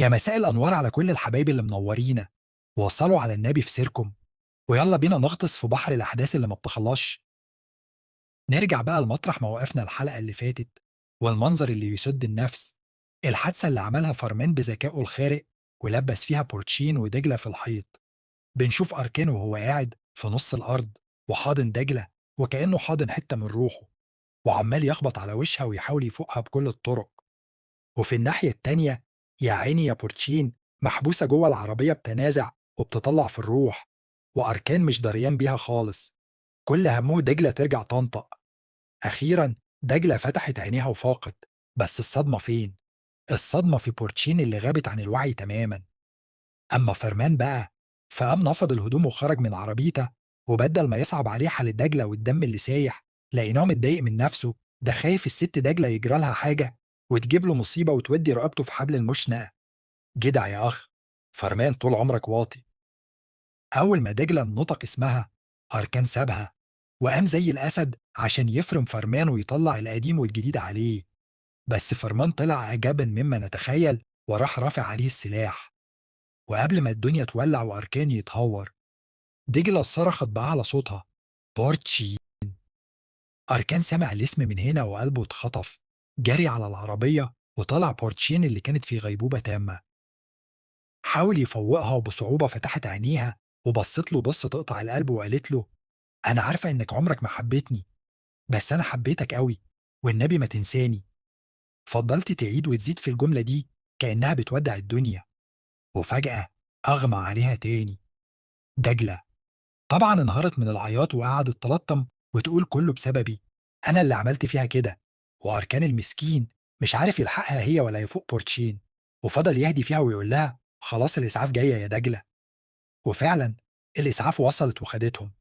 يا مساء الأنوار على كل الحبايب اللي منورينا. وصلوا على النبي في سيركم، ويلا بينا نغطس في بحر الأحداث اللي ما بتخلصش. نرجع بقى لمطرح ما وقفنا الحلقة اللي فاتت، والمنظر اللي يسد النفس. الحادثة اللي عملها فرمان بذكائه الخارق، ولبس فيها بورتشين ودجلة في الحيط. بنشوف أركان وهو قاعد في نص الأرض، وحاضن دجلة، وكأنه حاضن حتة من روحه، وعمال يخبط على وشها ويحاول يفوقها بكل الطرق. وفي الناحية التانية، يا عيني يا بورتشين، محبوسة جوه العربية بتنازع وبتطلع في الروح، وأركان مش دريان بيها خالص. كل همه دجلة ترجع تنطق. أخيرا دجلة فتحت عينيها وفاقت. بس الصدمة فين؟ الصدمة في بورتشين اللي غابت عن الوعي تماما. أما فرمان بقى، فقام نفض الهدوم وخرج من عربيته، وبدل ما يصعب عليه حال دجلة والدم اللي سايح، لقيناه متضايق من نفسه. ده خايف الست دجلة يجرى لها حاجة وتجيب له مصيبة وتودي رقبته في حبل المشنقة. جدع يا أخ، فرمان طول عمرك واطي. أول ما دجلة نطق اسمها، أركان سابها وقام زي الأسد عشان يفرم فرمان ويطلع القديم والجديد عليه. بس فرمان طلع عجبا مما نتخيل، وراح رافع عليه السلاح. وقبل ما الدنيا تولع وأركان يتهور، دجلة صرخت بأعلى صوتها: بورتشي. أركان سمع الاسم من هنا وقلبه اتخطف. جري على العربية وطلع بورتشين اللي كانت في غيبوبة تامة. حاول يفوقها وبصعوبة فتحت عينيها وبصت له بصة تقطع القلب وقالت له: أنا عارفة إنك عمرك ما حبيتني، بس أنا حبيتك قوي، والنبي ما تنساني. فضلت تعيد وتزيد في الجملة دي كأنها بتودع الدنيا. وفجأة أغمى عليها تاني. دجلة طبعا انهارت من العياط وقعدت تلطم وتقول: كله بسببي، أنا اللي عملت فيها كده. وأركان المسكين مش عارف يلحقها هي ولا يفوق بورتشين، وفضل يهدي فيها ويقول لها: خلاص الإسعاف جاية يا دجلة. وفعلا الإسعاف وصلت وخدتهم.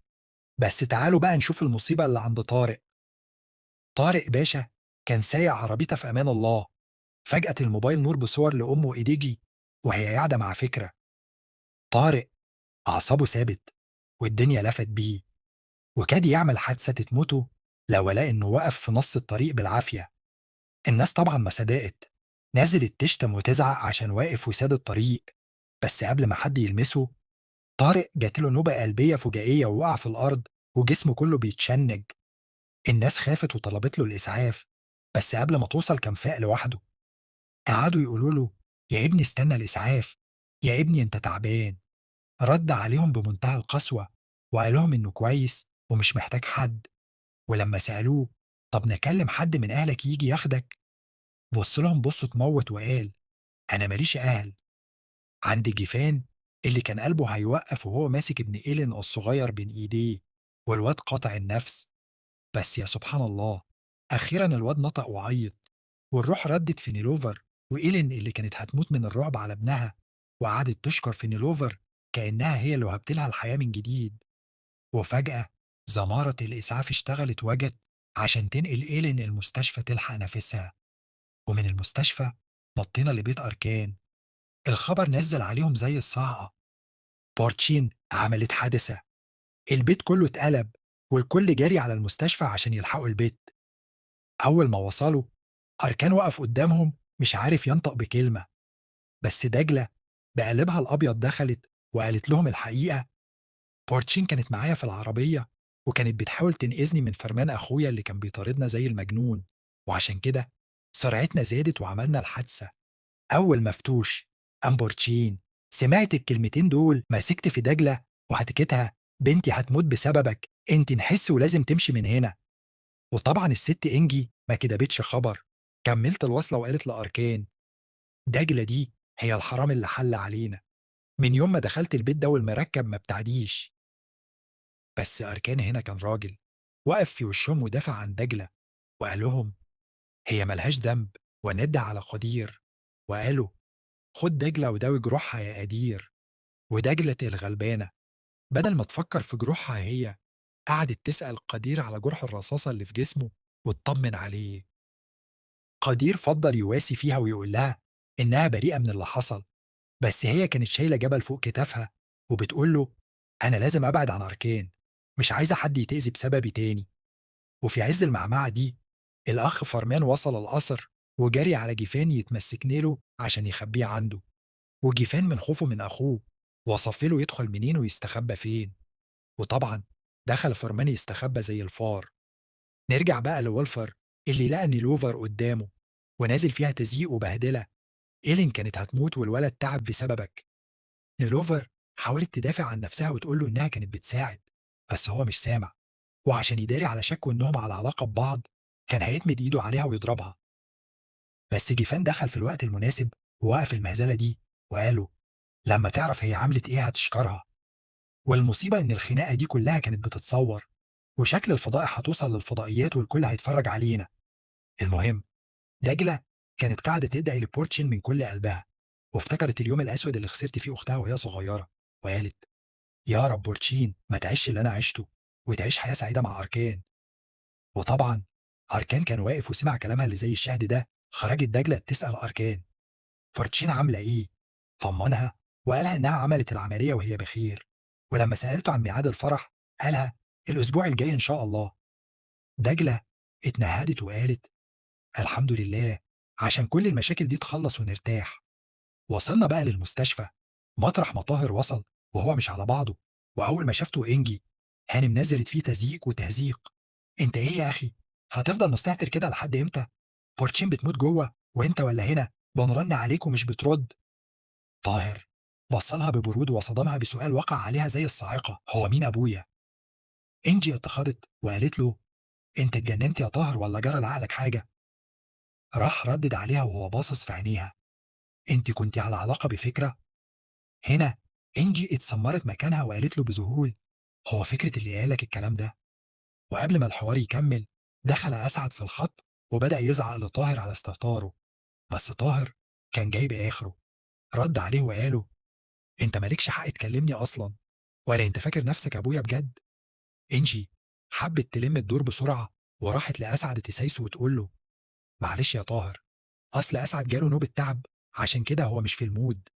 بس تعالوا بقى نشوف المصيبة اللي عند طارق. طارق باشا كان سايق عربيته في أمان الله. فجأة الموبايل نور بصور لأمه إيديجي وهي قاعدة مع فكرة. طارق أعصابه ثابت، والدنيا لفت بيه، وكاد يعمل حادثة تموته لو لقى إنه وقف في نص الطريق بالعافية. الناس طبعا ما صدقت، نزلت تشتم وتزعق عشان واقف وساد الطريق. بس قبل ما حد يلمسه، طارق جاتله نوبة قلبية فجائية ووقع في الأرض وجسمه كله بيتشنج. الناس خافت وطلبت له الإسعاف، بس قبل ما توصل كان فاق لوحده. قعدوا يقولوا له: يا ابني استنى الإسعاف، يا ابني أنت تعبان. رد عليهم بمنتهى القسوة، وقال لهم إنه كويس ومش محتاج حد. ولما سألوه: طب نكلم حد من أهلك يجي ياخدك؟ بص لهم بصة تموت وقال: أنا ماليش أهل. عندي جيفان اللي كان قلبه هيوقف وهو ماسك ابن إيلين الصغير بين إيديه، والواد قاطع النفس. بس يا سبحان الله، أخيرا الواد نطق وعيط، والروح ردت في نيلوفر. وإيلين اللي كانت هتموت من الرعب على ابنها، وقعدت تشكر في نيلوفر كأنها هي اللي وهبت لها الحياة من جديد. وفجأة زمارة الإسعاف اشتغلت وجت عشان تنقل إيلين المستشفى تلحق نفسها. ومن المستشفى نطينا لبيت أركان. الخبر نزل عليهم زي الصاعقة: بورتشين عملت حادثة. البيت كله اتقلب، والكل جري على المستشفى عشان يلحقوا البيت. أول ما وصلوا، أركان وقف قدامهم مش عارف ينطق بكلمة. بس دجلة بقلبها الأبيض دخلت وقالت لهم الحقيقة: بورتشين كانت معايا في العربية، وكانت بتحاول تنقذني من فرمان أخويا اللي كان بيطاردنا زي المجنون، وعشان كده سرعتنا زادت وعملنا الحادثة. أول ما فتوش قام بورتشين سمعت الكلمتين دول، مسكت في دجلة وهتكتها: بنتي هتموت بسببك، انت نحس ولازم تمشي من هنا. وطبعا الست إنجي ما كدبتش خبر، كملت الوصلة وقالت لأركان: دجلة دي هي الحرام اللي حل علينا، من يوم ما دخلت البيت ده والمركب ما بتعديش. بس أركان هنا كان راجل، وقف في وشهم ودافع عن دجلة، وقال لهم: هي ملهاش ذنب، وندى على قدير. وقالوا: خد دجلة وداوي جروحها يا قدير. ودجلة الغلبانة بدل ما تفكر في جروحها هي، قعدت تسأل قدير على جرح الرصاصة اللي في جسمه وتطمن عليه. قدير فضل يواسي فيها ويقول لها إنها بريئة من اللي حصل، بس هي كانت شايلة جبل فوق كتافها وبتقول له: أنا لازم أبعد عن أركان، مش عايزة حد يتأذي بسببي تاني. وفي عز المعمعة دي، الأخ فرمان وصل القصر وجري على جيفان يتمسكن له عشان يخبيه عنده. وجيفان من خوفه من أخوه وصف له يدخل منين ويستخبى فين. وطبعا دخل فرمان يستخبى زي الفار. نرجع بقى لولفر اللي لقى نيلوفر قدامه ونازل فيها تزييق وبهدلة. إيلين كانت هتموت والولد تعب بسببك. نيلوفر حاولت تدافع عن نفسها وتقول له إنها كانت بتساعد، بس هو مش سامع. وعشان يداري على شكه إنهم على علاقة ببعض كان هيتمد إيده عليها ويضربها. بس جيفان دخل في الوقت المناسب ووقف المهزلة دي وقاله لما تعرف هي عملت إيه هتشكرها. والمصيبة إن الخناقة دي كلها كانت بتتصور، وشكل الفضائح هتوصل للفضائيات والكل هيتفرج علينا. المهم دجلة كانت قاعدة تدعي لبورتشين من كل قلبها، وافتكرت اليوم الأسود اللي خسرت فيه أختها وهي صغيرة، وقالت يا رب بورتشين ما تعيش اللي أنا عشته وتعيش حياة سعيدة مع أركان. وطبعا أركان كان واقف وسمع كلامها اللي زي الشهد ده. خرجت دجلة تسأل أركان بورتشين عاملة إيه؟ طمنها وقالها إنها عملت العملية وهي بخير. ولما سألته عن ميعاد الفرح قالها الأسبوع الجاي إن شاء الله. دجلة اتنهدت وقالت الحمد لله عشان كل المشاكل دي تخلص ونرتاح. وصلنا بقى للمستشفى مطرح ما طاهر وصل وهو مش على بعضه. وأول ما شافته إنجي هانم نزلت فيه تزييق وتهزيق. أنت إيه يا أخي؟ هتفضل مستهتر كده لحد إمتى؟ بورتشين بتموت جوه وأنت ولا هنا بنرن عليك ومش بترد. طاهر بصلها ببرود وصدمها بسؤال وقع عليها زي الصاعقة هو مين أبويا؟ إنجي اتخذت وقالت له أنت اتجننت يا طاهر ولا جرى لعقلك حاجة؟ راح ردد عليها وهو باصص في عينيها أنت كنت على علاقة بفكرة؟ هنا إنجي اتسمرت مكانها وقالت له بذهول هو فكرة اللي قالك الكلام ده؟ وقبل ما الحوار يكمل دخل أسعد في الخط وبدأ يزعق لطاهر على استهتاره. بس طاهر كان جايب آخره، رد عليه وقاله أنت مالكش حق تكلمني أصلا، ولا أنت فاكر نفسك أبويا بجد؟ إنجي حبت تلم الدور بسرعة وراحت لأسعد تسايسه وتقول له معلش يا طاهر أصل أسعد جاله نوبة تعب عشان كده هو مش في المود.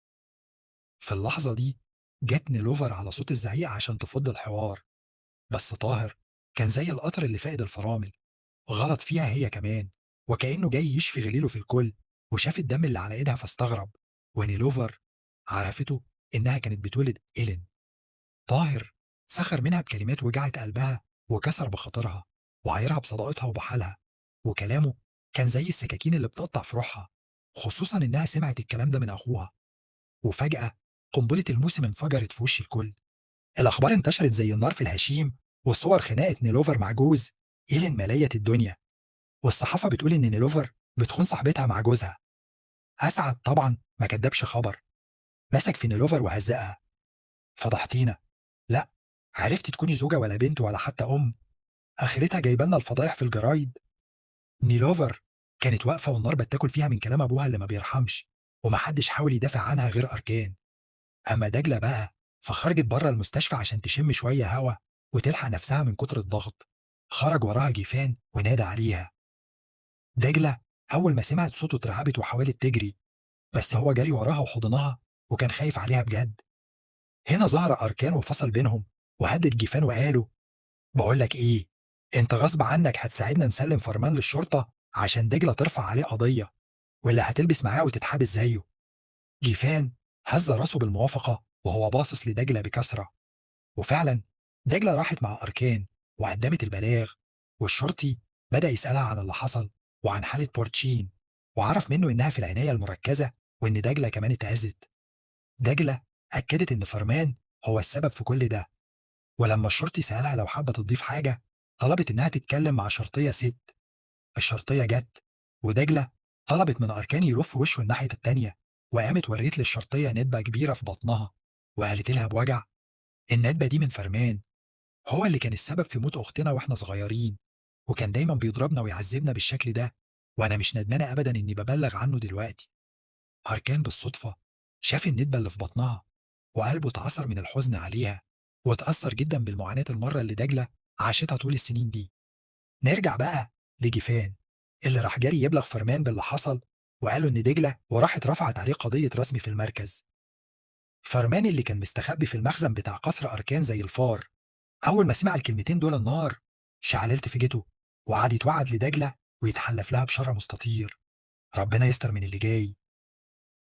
في اللحظة دي جت نيلوفر على صوت الزعيق عشان تفض الحوار. بس طاهر كان زي القطر اللي فاقد الفرامل، غلط فيها هي كمان، وكأنه جاي يشفي غليله في الكل. وشاف الدم اللي على ايدها فاستغرب. ونيلوفر عرفته إنها كانت بتولد إيلين. طاهر سخر منها بكلمات وجعت قلبها وكسر بخاطرها وعايرها بصداقتها وبحالها. وكلامه كان زي السكاكين اللي بتقطع في روحها، خصوصا إنها سمعت الكلام ده من أخوها. وفجأة قنبلة الموسم انفجرت في وش الكل. الأخبار انتشرت زي النار في الهشيم، وصور خناقة نيلوفر مع جوز إيلين مالية الدنيا. والصحافة بتقول إن نيلوفر بتخون صاحبتها مع جوزها. أسعد طبعا ما كدبش خبر، مسك في نيلوفر وهزقها فضحتينا. لا، عرفتي تكوني زوجة ولا بنت ولا حتى أم؟ آخرتها جايبالنا الفضايح في الجرايد. نيلوفر كانت واقفة والنار بتاكل فيها من كلام أبوها اللي ما بيرحمش، ومحدش حاول يدافع عنها غير أركان. أما دجلة بقى فخرجت بره المستشفى عشان تشم شوية هوا وتلحق نفسها من كتر الضغط. خرج وراها جيفان ونادى عليها. دجلة أول ما سمعت صوته اترعبت وحاولت تجري، بس هو جري وراها وحضنها وكان خايف عليها بجد. هنا ظهر أركان وفصل بينهم وهدد جيفان وقاله بقولك إيه، أنت غصب عنك هتساعدنا نسلم فرمان للشرطة عشان دجلة ترفع عليه قضية، ولا هتلبس معاه وتتحبس زيه. جيفان هز راسه بالموافقة وهو باصص لدجلة بكثرة. وفعلا دجلة راحت مع أركان وقدمت البلاغ. والشرطي بدأ يسألها عن اللي حصل وعن حالة بورتشين، وعرف منه إنها في العناية المركزة وإن دجلة كمان اتأذت. دجلة أكدت إن فرمان هو السبب في كل ده. ولما الشرطي سألها لو حابة تضيف حاجة طلبت إنها تتكلم مع شرطية ست. الشرطية جت ودجلة طلبت من أركان يلف وشه الناحية التانية، وقامت وريت للشرطية ندبة كبيرة في بطنها وقالت لها بوجع الندبة دي من فرمان، هو اللي كان السبب في موت أختنا وإحنا صغيرين، وكان دايما بيضربنا ويعذبنا بالشكل ده، وأنا مش ندمانة أبدا إني ببلغ عنه دلوقتي. أركان بالصدفة شاف الندبة اللي في بطنها وقلبه اتعصر من الحزن عليها، واتأثر جدا بالمعاناة المرة اللي دجلة عاشتها طول السنين دي. نرجع بقى لجيفان اللي راح جري يبلغ فرمان باللي حصل، وقالوا إن دجلة وراحت رفعت عليه قضية رسمي في المركز. فرمان اللي كان مستخبي في المخزن بتاع قصر أركان زي الفار أول ما سمع الكلمتين دول النار شعللت في جيته، وقعد يتوعد لدجلة ويتحلف لها بشر مستطير. ربنا يستر من اللي جاي.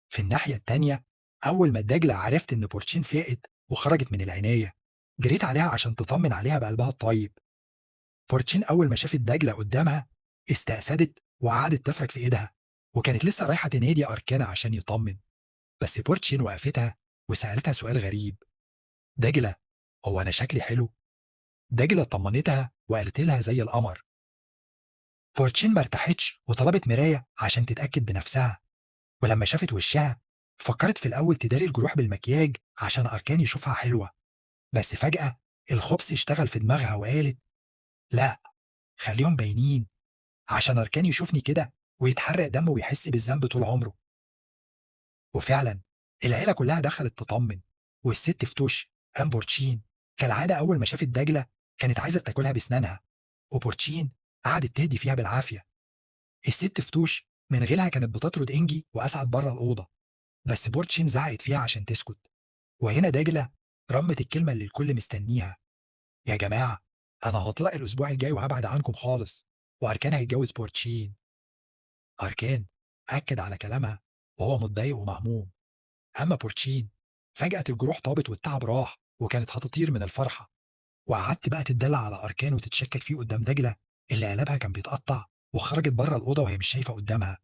في الناحية التانية أول ما دجلة عرفت إن بورتشين فاقت وخرجت من العناية، جريت عليها عشان تطمن عليها بقلبها الطيب. بورتشين أول ما شافت دجلة قدامها استأسدت وقعدت تفرك في إيدها، وكانت لسه رايحة تنادي أركانا عشان يطمن، بس بورتشين وقفتها وسألتها سؤال غريب: دجلة، هو أنا شكلي حلو؟ دجلة طمنتها وقالت لها زي القمر. بورتشين ما ارتاحتش وطلبت مراية عشان تتأكد بنفسها، ولما شافت وشها فكرت في الأول تداري الجروح بالمكياج عشان أركان يشوفها حلوة، بس فجأة الخبز اشتغل في دماغها وقالت: لا، خليهم باينين عشان أركان يشوفني كده ويتحرق دمه ويحس بالذنب طول عمره. وفعلا العيلة كلها دخلت تطمن، والست فتوش أم بورتشين كالعادة أول ما شافت دجلة كانت عايزة تاكلها بسنانها، وبورتشين قعدت تهدي فيها بالعافية. الست فتوش من غيرها كانت بتطرد إنجي وأسعد بره الأوضة، بس بورتشين زعقت فيها عشان تسكت. وهنا دجلة رمت الكلمة اللي الكل مستنيها: يا جماعة، أنا هطلق الأسبوع الجاي وهبعد عنكم خالص، وأركان هيتجوز بورتشين. أركان أكد على كلامها وهو متضايق ومهموم، أما بورتشين فجأة الجروح طابت والتعب راح وكانت هتطير من الفرحة. وقعدت بقى تدلع على أركان وتتشكك فيه قدام دجلة اللي قلبها كان بيتقطع، وخرجت بره الأوضة وهي مش شايفة قدامها.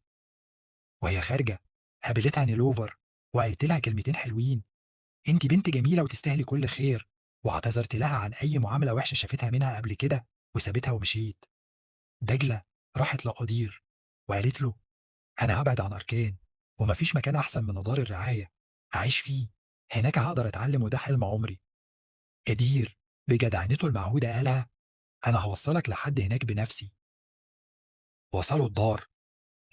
وهي خارجة قابلتها نيلوفر وقالت لها كلمتين حلوين: انت بنت جميلة وتستاهلي كل خير، واعتذرت لها عن أي معاملة وحشة شافتها منها قبل كده وسابتها ومشيت. دجلة راحت لقدير وقالت له: أنا هبعد عن أركان، ومفيش مكان أحسن من دار الرعاية أعيش فيه، هناك هقدر أتعلم وده حلم عمري. قدير بجدعنته المعهودة قالها: أنا هوصلك لحد هناك بنفسي. وصلوا الدار،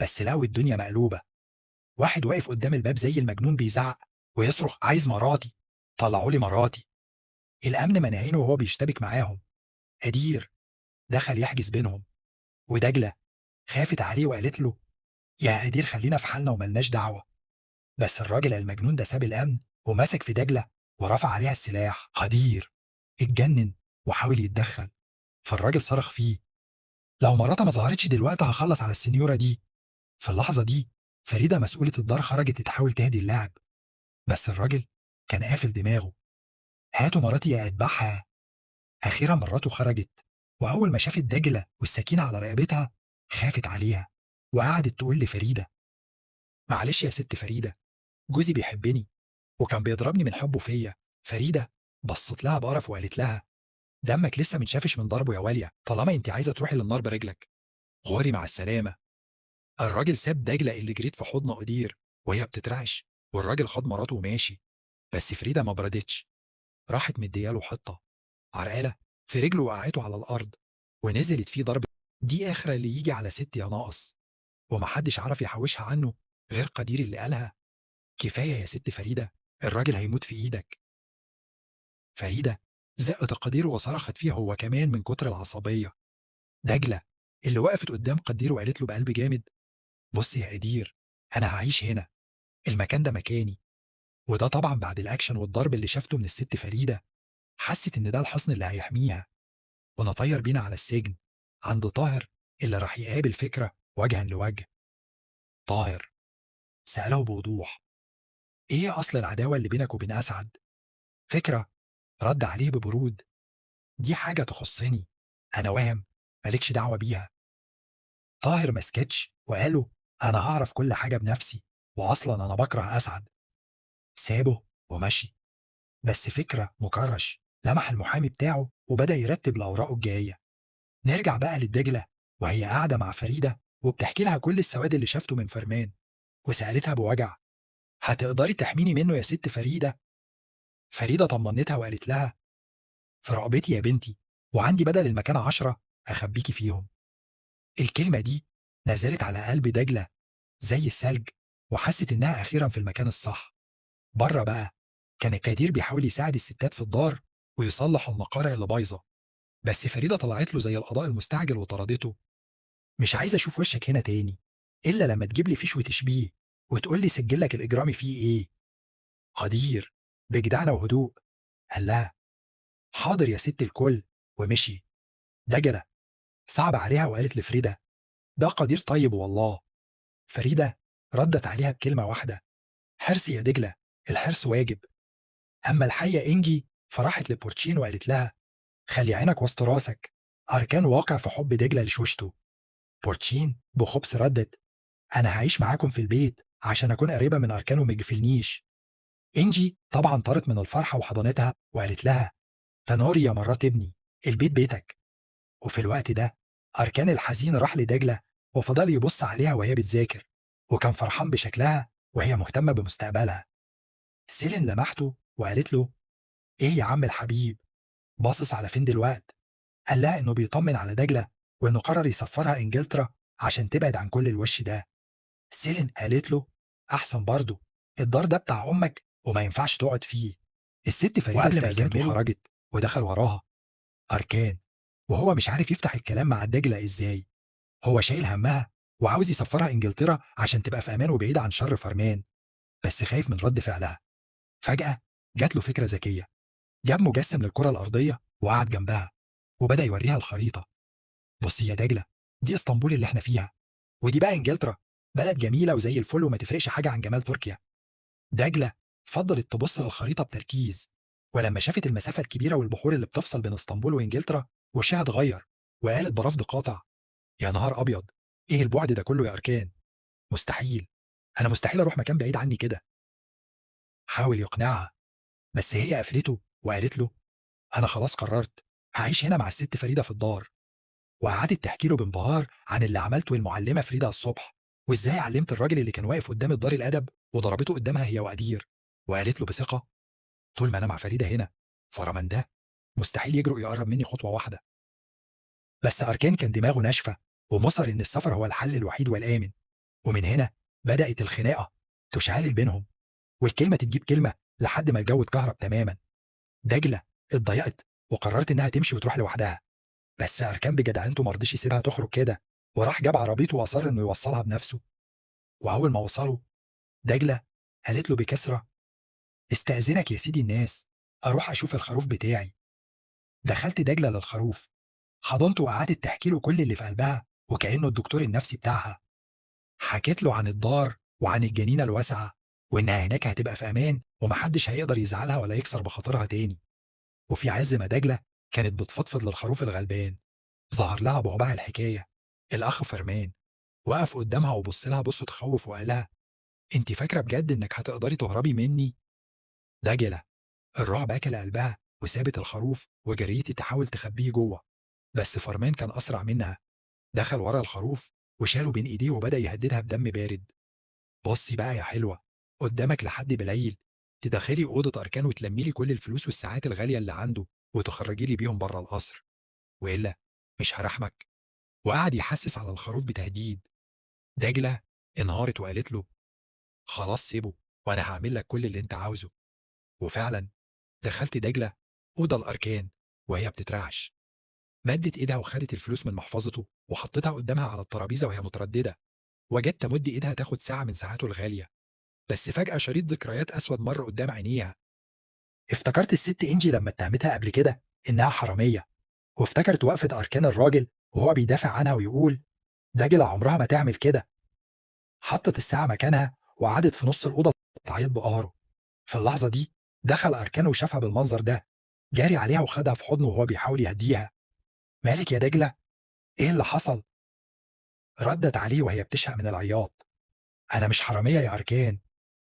بس لقوا الدنيا مقلوبة. واحد واقف قدام الباب زي المجنون بيزعق ويصرخ: عايز مراتي، طلعوا لي مراتي. الأمن منعينه وهو بيشتبك معاهم. قدير دخل يحجز بينهم، ودجلة خافت عليه وقالت له: يا قدير خلينا في حالنا وملناش دعوة. بس الراجل المجنون ده ساب الأمن ومسك في دجلة ورفع عليها السلاح. قدير اتجنن وحاول يتدخل، فالراجل صرخ فيه: لو مراتها ما ظهرتش دلوقتي هخلص على السنيورة دي. في اللحظة دي فريدة مسؤولة الدار خرجت تحاول تهدي اللعب، بس الراجل كان قافل دماغه: هاتوا مراتي يا أتبعها. أخيرا مراته خرجت، وأول ما شافت دجلة والسكينة على رقبتها خافت عليها وقعدت تقول لفريدة: معلش يا ست فريدة، جوزي بيحبني وكان بيضربني من حبه فيا. فريدة بصت لها بقرف وقالت لها: دمك لسه منشافش من ضربه يا والية، طالما انت عايزة تروحي للنار برجلك غوري مع السلامة. الراجل ساب دجلة اللي جريت في حضن قدير وهي بتترعش، والراجل خد مراته وماشي. بس فريدة ما بردتش، راحت مدياله حطة عرقالة في رجله وقعته على الأرض ونزلت فيه ضرب. دي آخرة اللي يجي على ست يا ناقص، ومحدش عرف يحوشها عنه غير قدير اللي قالها: كفاية يا ست فريدة، الراجل هيموت في إيدك. فريدة زقت قدير وصرخت فيه هو كمان من كتر العصبية. دجلة اللي وقفت قدام قدير وقالت له بقلب جامد: بص يا قدير، أنا هعيش هنا، المكان ده مكاني. وده طبعا بعد الأكشن والضرب اللي شافته من الست فريدة، حست إن ده الحصن اللي هيحميها. ونطير بينا على السجن عند طاهر اللي راح يقابل فكرة وجها لوجه. طاهر سأله بوضوح: إيه أصل العداوة اللي بينك وبين أسعد؟ فكرة رد عليه ببرود: دي حاجة تخصني، أنا واهم، مالكش دعوة بيها. طاهر مسكتش وقاله: أنا هعرف كل حاجة بنفسي، وأصلا أنا بكره أسعد. سابه ومشي، بس فكرة مكرش لمح المحامي بتاعه وبدأ يرتب لأوراقه الجاية. نرجع بقى للدجلة وهي قاعدة مع فريدة وبتحكي لها كل السواد اللي شافته من فرمان، وسألتها بوجع: هتقدري تحميني منه يا ست فريدة؟ فريدة طمنتها وقالت لها: في رقبتي يا بنتي، وعندي بدل المكان 10 أخبيكي فيهم. الكلمة دي نزلت على قلب دجلة زي الثلج، وحست إنها أخيرا في المكان الصح. بره بقى كان الكدير بيحاول يساعد الستات في الدار ويصلح المقارع اللي بايظة، بس فريدة طلعت له زي القضاء المستعجل وطردته: مش عايز أشوف وشك هنا تاني إلا لما تجيب لي فيش وتشبيه وتقول لي سجلك الإجرامي فيه إيه. قدير بجدعنة وهدوء قال لها: حاضر يا ست الكل، ومشي. دجلة صعب عليها وقالت لفريدة: ده قدير طيب والله. فريدة ردت عليها بكلمة واحدة: حرصي يا دجلة، الحرص واجب. أما الحية إنجي فراحت لبورتشين وقالت لها: خلي عينك وسط راسك، أركان واقع في حب دجلة لشوشته. بورتشين بخبث ردت: أنا هعيش معاكم في البيت عشان أكون قريبة من أركان وما يجفلنيش. إنجي طبعا طارت من الفرحة وحضنتها وقالت لها: تنوري يا مرات ابني، البيت بيتك. وفي الوقت ده أركان الحزين راح لدجلة وفضل يبص عليها وهي بتذاكر، وكان فرحان بشكلها وهي مهتمة بمستقبلها. سيلين لمحته وقالت له: إيه يا عم الحبيب، باصص على فين دلوقت؟ قال لها إنه بيطمن على دجلة وإنه قرر يسفرها إنجلترا عشان تبعد عن كل الوش ده. سيلين قالت له: أحسن برضه، الدار ده بتاع أمك وما ينفعش تقعد فيه. الست فريدة استأذنت وخرجت ودخل وراها أركان، وهو مش عارف يفتح الكلام مع دجلة إزاي. هو شايل همها وعاوز يسفرها إنجلترا عشان تبقى في أمان وبعيدة عن شر فرمان، بس خايف من رد فعلها. فجأة جات له فكرة ذكية، جاب مجسم للكرة الأرضية وقعد جنبها وبدأ يوريها الخريطة. بصي يا دجلة، دي اسطنبول اللي احنا فيها، ودي بقى إنجلترا، بلد جميلة وزي الفل وما تفرقش حاجة عن جمال تركيا. دجلة فضلت تبص للخريطة بتركيز، ولما شافت المسافة الكبيرة والبحور اللي بتفصل بين اسطنبول وإنجلترا وشها اتغير، وقالت برفض قاطع: يا نهار أبيض، إيه البعد ده كله يا أركان؟ مستحيل، أنا مستحيل أروح مكان بعيد عني كده. حاول يقنعها، بس هي قفلته وقالت له: أنا خلاص قررت، هعيش هنا مع الست فريدة في الدار. وقعدت تحكي له بانبهار عن اللي عملته المعلمة فريدة الصبح، وإزاي علمت الراجل اللي كان واقف قدام الدار الأدب وضربته قدامها هي وأدير. وقالت له بثقة: طول ما أنا مع فريدة هنا، فرمان ده مستحيل يجرؤ يقرب مني خطوة واحدة. بس أركان كان دماغه ناشفة ومصر إن السفر هو الحل الوحيد والآمن. ومن هنا بدأت الخناقة تشعل بينهم، والكلمة تجيب كلمة لحد ما الجو اتكهرب تماما. دجلة اتضايقت وقررت إنها تمشي وتروح لوحدها، بس أركان بجدعنته مرضيش يسيبها تخرج كده، وراح جاب عربيته وأصر إنه يوصلها بنفسه. وأول ما وصلوا، دجلة قالت له بكسرة: استأذنك يا سيدي الناس، أروح أشوف الخروف بتاعي. دخلت دجلة للخروف، حضنته وقعدت تحكي له كل اللي في قلبها وكأنه الدكتور النفسي بتاعها. حكيت له عن الدار وعن الجنينة الواسعة، وإنها هناك هتبقى في أمان ومحدش هيقدر يزعلها ولا يكسر بخاطرها تاني. وفي عز ما دجلة كانت بتفضفض للخروف الغلبان، ظهر لها بعبع الحكاية الأخ فرمان، وقف قدامها وبص لها بصه تخوف وقال لها: انت فاكرة بجد انك هتقدري تهربي مني؟ دجلة الرعب أكل قلبها وسابت الخروف وجريتي تحاول تخبيه جوه، بس فرمان كان أسرع منها، دخل ورا الخروف وشاله بين إيديه وبدأ يهددها بدم بارد: بصي بقى يا حلوة، قدامك لحد بالليل تدخلي أوضة أركان وتلمي لي كل الفلوس والساعات الغالية اللي عنده وتخرجي لي بيهم بره القصر، وإلا مش هرحمك. وقعد يحسس على الخروف بتهديد. دجلة انهارت وقالت له: خلاص سيبه، وأنا هعمل لك كل اللي أنت عاوزه. وفعلا دخلت دجلة أوضة الأركان وهي بتترعش، مدت إيدها وخدت الفلوس من محفظته وحطتها قدامها على الترابيزة وهي مترددة، وجت تمد إيدها تاخد ساعة من ساعاته الغالية، بس فجأة شريط ذكريات أسود مر قدام عينيها. افتكرت الست إنجي لما اتهمتها قبل كده إنها حرامية، وافتكرت وقفة أركان الراجل وهو بيدافع عنها ويقول: دجلة عمرها ما تعمل كده. حطت الساعة مكانها وقعدت في نص الأوضة تعيط بقهره. في اللحظة دي دخل أركان وشافها بالمنظر ده، جاري عليها وخدها في حضنه وهو بيحاول يهديها: مالك يا دجلة؟ إيه اللي حصل؟ ردت عليه وهي بتشهق من العياط: أنا مش حرامية يا أركان،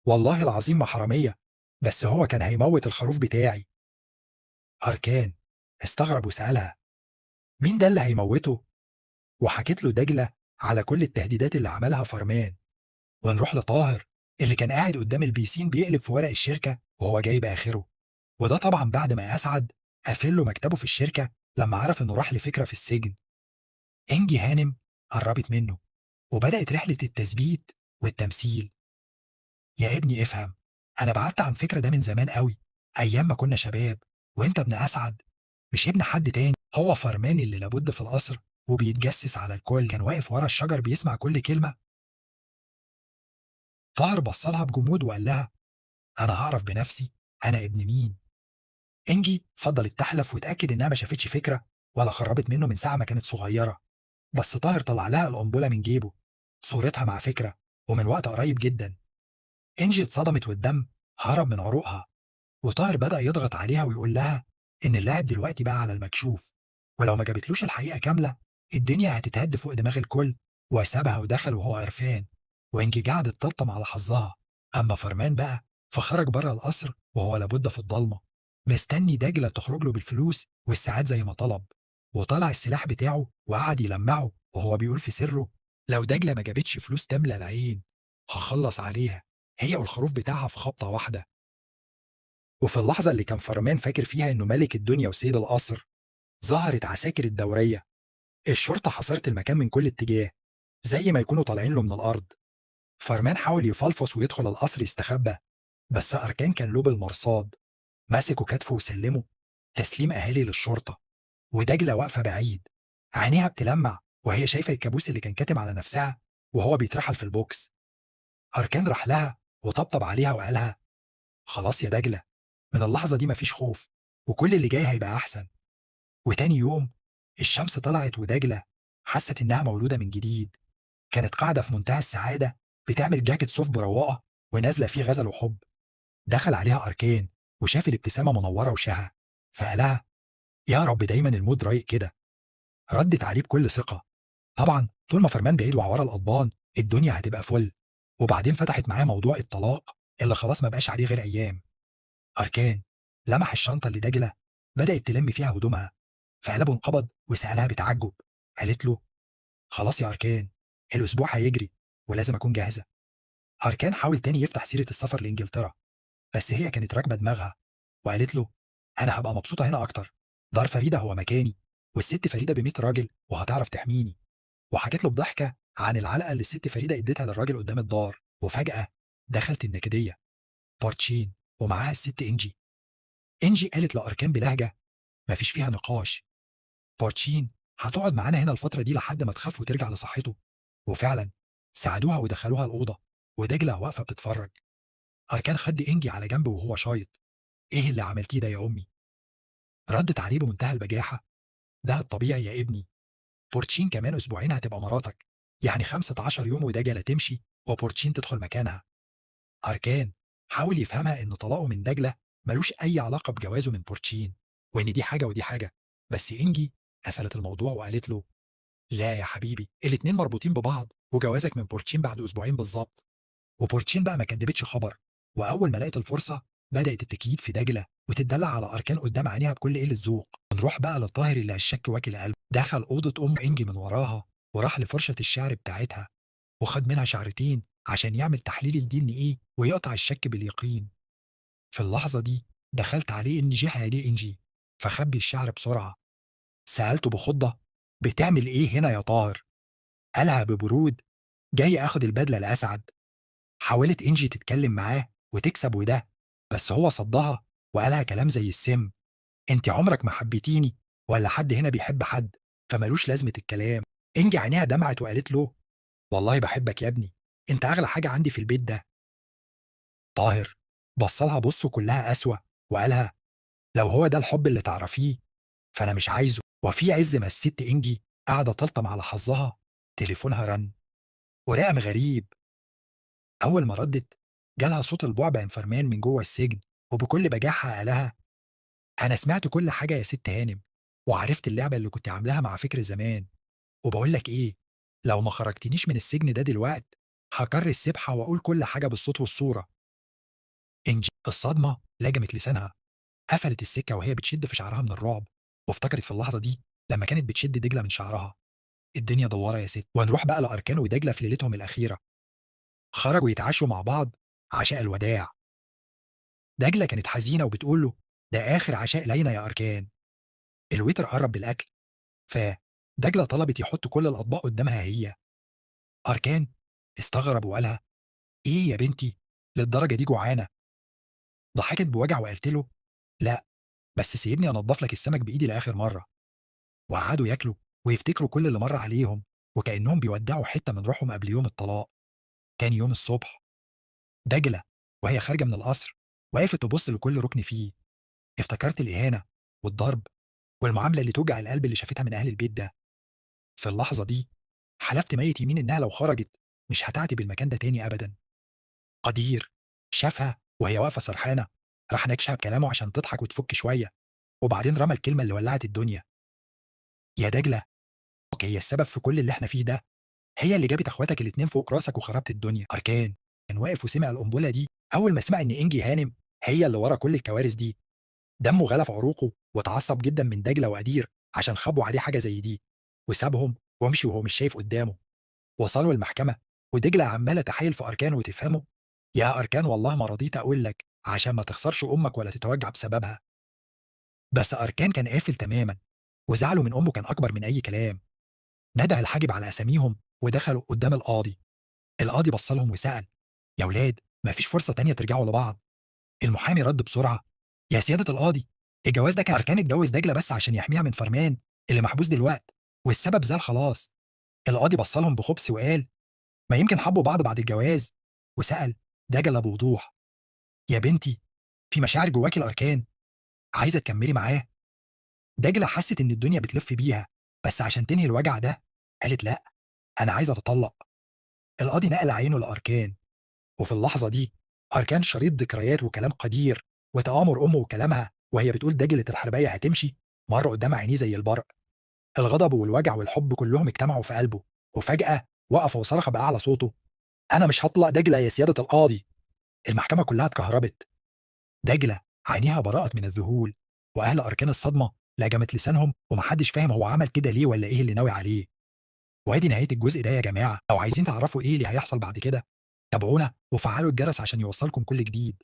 والله العظيم ما حرامية، بس هو كان هيموت الخروف بتاعي. أركان استغرب وسألها: مين ده اللي هيموته؟ وحكيت له دجلة على كل التهديدات اللي عملها فرمان. ونروح لطاهر اللي كان قاعد قدام البيسين بيقلب في ورق الشركة وهو جايب آخره، وده طبعا بعد ما أسعد قفل له مكتبه في الشركة لما عرف إنه راح لفكرة في السجن. إنجي هانم قربت منه وبدأت رحلة التثبيت والتمثيل. يا ابني افهم، أنا بعدت عن فكرة ده من زمان قوي، أيام ما كنا شباب، وأنت ابن أسعد مش ابن حد تاني، هو فرمان اللي لابد في القصر وبيتجسس على الكل، كان واقف ورا الشجر بيسمع كل كلمة. طاهر بصلها بجمود وقال لها: أنا هعرف بنفسي أنا ابن مين. إنجي فضلت تحلف وتأكد إنها ما شافتش فكرة ولا خربت منه من ساعة ما كانت صغيرة، بس طاهر طلع لها القنبلة من جيبه، صورتها مع فكرة ومن وقت قريب جدا. إنجي اتصدمت والدم هرب من عروقها. وطاهر بدأ يضغط عليها ويقول لها إن اللاعب دلوقتي بقى على المكشوف، ولو ما جابتلوش الحقيقة كاملة الدنيا هتتهد فوق دماغ الكل. وسابها ودخل وهو قرفان، وإنجي قعدت تلطم على حظها. أما فرمان بقى فخرج بره القصر وهو لابد في الضلمة، مستني دجلة تخرج له بالفلوس والساعات زي ما طلب. وطلع السلاح بتاعه وقعد يلمعه وهو بيقول في سره: لو دجلة ما جابتش فلوس تملى العين هخلص عليها، هي والخروف بتاعها في خبطة واحدة. وفي اللحظة اللي كان فرمان فاكر فيها إنه ملك الدنيا وسيد القصر، ظهرت عساكر الدورية. الشرطة حصرت المكان من كل اتجاه زي ما يكونوا طالعين له من الأرض. فرمان حاول يفلفص ويدخل القصر يستخبى، بس أركان كان له بالمرصاد، مسكوا كتفه وسلمه تسليم أهالي للشرطة. ودجلة واقفة بعيد، عينيها بتلمع وهي شايفة الكابوس اللي كان كاتم على نفسها وهو بيترحل في البوكس. أركان راح لها وطبطب عليها وقالها: خلاص يا دجلة، من اللحظة دي مفيش خوف، وكل اللي جاي هيبقى أحسن. وتاني يوم الشمس طلعت ودجلة حست إنها مولودة من جديد. كانت قاعدة في منتهى السعادة بتعمل جاكيت صوف برواقة ونازلة فيه غزل وحب. دخل عليها أركان وشاف الابتسامة منورة وشها، فقالها: يا رب دايما المود رايق كده. ردت عليه بكل ثقة: طبعا طول ما فرمان بعيد وعورا القضبان الدنيا هتبقى فل. وبعدين فتحت معاه موضوع الطلاق اللي خلاص ما بقاش عليه غير أيام. أركان لمح الشنطة اللي دجلة بدأت تلم فيها هدومها، فقلبه انقبض وسألها بتعجب. قالت له: خلاص يا أركان، الأسبوع هيجري ولازم أكون جاهزة. أركان حاول تاني يفتح سيرة السفر لإنجلترا، بس هي كانت راكبة دماغها وقالت له: أنا هبقى مبسوطة هنا أكتر، دار فريدة هو مكاني، والست فريدة ب100 راجل وهتعرف تحميني. وحكت له بضحكة عن العلقة اللي الست فريدة اديتها للراجل قدام الدار. وفجأة دخلت النكدية بارتشين ومعاها الست إنجي. إنجي قالت لأركان بلهجة مفيش فيها نقاش: بارتشين هتقعد معانا هنا الفترة دي لحد ما تخف وترجع لصحته. وفعلا ساعدوها ودخلوها الأوضة، ودجلة واقفة بتتفرج. أركان خد إنجي على جنب وهو شايط: إيه اللي عملتيه ده يا أمي؟ ردت عليه بمنتهى البجاحة: ده الطبيعي يا ابني، بورتشين كمان أسبوعين هتبقى مراتك، يعني 15 يوم ودجلة تمشي وبورتشين تدخل مكانها. أركان حاول يفهمها إن طلاقه من دجلة ملوش أي علاقة بجوازه من بورتشين، وإن دي حاجة ودي حاجة. بس إنجي قفلت الموضوع وقالت له: لا يا حبيبي، الاتنين مربوطين ببعض، وجوازك من بورتشين بعد أسبوعين بالظبط. وبورتشين بقى ما كدبتش خبر، وأول ما لقت الفرصة بدأت التكييد في دجلة وتدلع على أركان قدام عينيها بكل قلة ذوق. نروح بقى للطاهر اللي هالشك واكل قلب. دخل أوضة أم إنجي من وراها وراح لفرشة الشعر بتاعتها، وخد منها شعرتين عشان يعمل تحليل الدي ان ايه ويقطع الشك باليقين. في اللحظة دي دخلت عليه إن جه عليه إنجي، فخبي الشعر بسرعة. سألته بخضة: بتعمل إيه هنا يا طاهر؟ قالها ببرود: جاي آخد البدلة لأسعد. حاولت إنجي تتكلم معاه وتكسب وده، بس هو صدها وقالها كلام زي السم: انت عمرك ما حبيتيني، ولا حد هنا بيحب حد، فمالوش لازمة الكلام. إنجي عينيها دمعت وقالت له: والله بحبك يا ابني، انت أغلى حاجة عندي في البيت ده. طاهر بصلها بصه كلها قسوة وقالها: لو هو ده الحب اللي تعرفيه فأنا مش عايزه. وفي عز ما الست إنجي قاعدة تلطم على حظها تليفونها رن، ورقم غريب. أول ما ردت جالها صوت البعبع فرمان من جوه السجن، وبكل بجاحة قالها: أنا سمعت كل حاجة يا ست هانم، وعرفت اللعبة اللي كنت عاملاها مع فكر زمان. وبقول لك إيه، لو ما خرجتنيش من السجن ده دلوقت هكر السبحة وأقول كل حاجة بالصوت والصورة. إنجي الصدمة لجمت لسانها، قفلت السكة وهي بتشد في شعرها من الرعب، وافتكرت في اللحظة دي لما كانت بتشد دجلة من شعرها. الدنيا دوارة يا ست. ونروح بقى لأركان ودجلة في ليلتهم الأخيرة. خرجوا يتعشوا مع بعض عشاء الوداع. دجلة كانت حزينة وبتقول له: ده آخر عشاء لينا يا أركان. الويتر قرب بالأكل، فدجلة طلبت يحط كل الأطباق قدامها هي. أركان استغرب وقالها: إيه يا بنتي، للدرجة دي جوعانة؟ ضحكت بوجع وقالت له: لا، بس سيبني أنضف لك السمك بإيدي لآخر مرة. وقعدوا ياكلوا ويفتكروا كل اللي مر عليهم، وكأنهم بيودعوا حتة من روحهم قبل يوم الطلاق. تاني يوم الصبح دجلة وهي خارجة من القصر وقفت تبص لكل ركن فيه. افتكرت الإهانة والضرب والمعاملة اللي توجع القلب اللي شافتها من أهل البيت ده. في اللحظة دي حلفت ميت يمين إنها لو خرجت مش هتعتب المكان ده تاني أبدا. قدير شافها وهي واقفة سرحانة راح ناكشها بكلامه عشان تضحك وتفك شوية، وبعدين رمى الكلمة اللي ولعت الدنيا: يا دجلة، هي السبب في كل اللي احنا فيه ده، هي اللي جابت اخواتك الاتنين فوق راسك وخربت الدنيا. أركان كان واقف وسمع القنبلة دي أول ما سمع إن إنجي هانم هي اللي ورا كل الكوارث دي. دمه غلى في عروقه واتعصب جدا من دجلة وأدير عشان خبوا عليه حاجة زي دي، وسابهم ومشي وهو مش شايف قدامه. وصلوا المحكمة ودجلة عمالة تحايل في أركان وتفهمه: يا أركان والله ما رضيت أقول لك عشان ما تخسرش أمك ولا تتوجع بسببها. بس أركان كان قافل تماما، وزعله من أمه كان أكبر من أي كلام. نده الحاجب على أساميهم ودخلوا قدام القاضي. القاضي بصلهم وسأل: يا ولاد، مفيش فرصة تانية ترجعوا لبعض؟ المحامي رد بسرعة: يا سيادة القاضي، الجواز ده كان أركان اتجوز دجلة بس عشان يحميها من فرمان اللي محبوس دلوقت، والسبب زال خلاص. القاضي بصلهم بخبث وقال: ما يمكن حبوا بعض بعد الجواز. وسأل دجلة بوضوح: يا بنتي، في مشاعر جواكي الأركان عايزة تكملي معاه؟ دجلة حست إن الدنيا بتلف بيها، بس عشان تنهي الوجع ده قالت: لأ، أنا عايزة أتطلق. القاضي نقل عينه لأركان، وفي اللحظة دي أركان شريط ذكريات وكلام قدير وتآمر أمه وكلامها وهي بتقول دجلة الحرباية هتمشي مر قدام عينيه زي البرق. الغضب والوجع والحب كلهم اجتمعوا في قلبه، وفجأة وقف وصرخ بأعلى صوته: أنا مش هطلق دجلة يا سيادة القاضي. المحكمة كلها اتكهربت. دجلة عينيها برقت من الذهول، وأهل أركان الصدمة لجمت لسانهم ومحدش فاهم هو عمل كده ليه ولا إيه اللي ناوي عليه. وادي نهاية الجزء ده يا جماعة. لو عايزين تعرفوا إيه اللي هيحصل بعد كده، تابعونا وفعلوا الجرس عشان يوصلكم كل جديد.